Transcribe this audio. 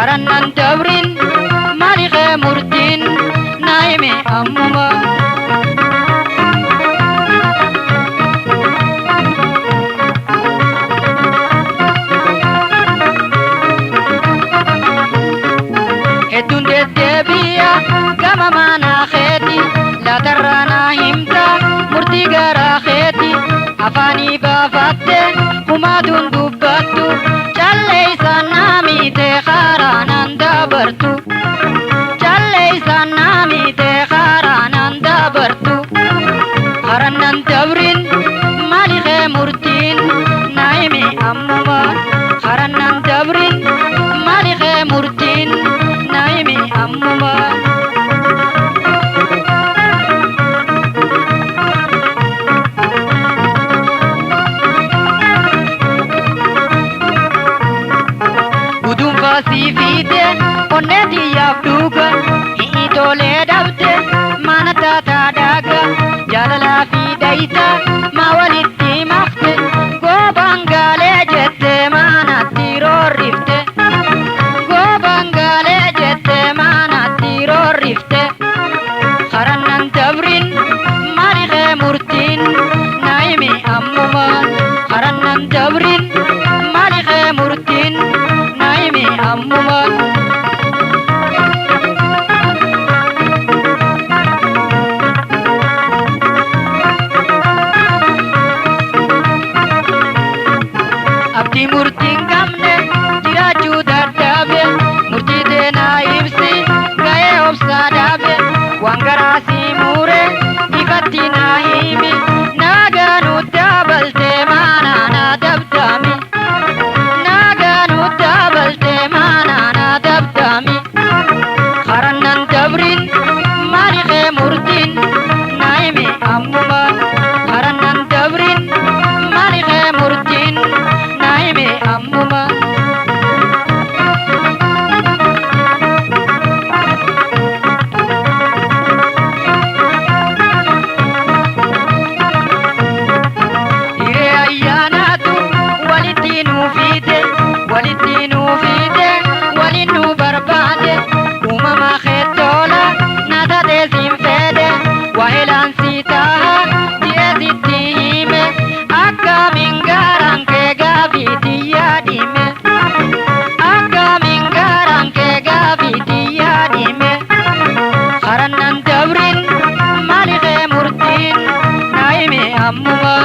karannan dabrin maaliqee murtiin naayime ammuma. Hedduun deddeebi'a gama manaa keeti latarraa naa himta murtii garaa keeti afaanii baafatte kumaatuun dubbattu calleeysaan naa miite karaa naan dabartu calleeysaan naa miite karaa naan dabartu karannan dabrin maaliqee murtiin naayime ammuma karannan dabrin maaliqee murtiin naayime ammuma. Siifite onneetiyaaf dhuga hi'itolee dhabde mana taataa daaga jaalalaa fi dhayita maa walitti mafte goobaan gaalee jette maanatti roorrifte goobaan gaalee jette maanatti roorrifte karannan dabrin maaliqee murtiin naayime ammuma karannan dabrin maaliqee murtiin naayime ammuma. Abdii murtiin qabne jiraachuu dadhabe murtii teenaa ibsi ga'ee obsaa dhaabe waan garaa sii muure ifatti naa himi naagaa nutti dabalte maanaa naa dabdami naagaa nutti dabalte maanaa naa dabdami karannan dabrin maaliqee murtiin naayime ammuma karannan dabrin maaliqee murtiin naayime ammuma. Hiree ayyaanaatu walitti nuu fiide walitti nuu fiide waliin nu barbaade uumama keettoola na taatee siin fedhe wahelaan sii taaha ji'ee sitti hime akkamiin gaaraan kee gaafiitii yaadime akkamiin gaaraan kee gaafiitii yaadime karannan dabrin maaliqee murtiin naayime ammuma.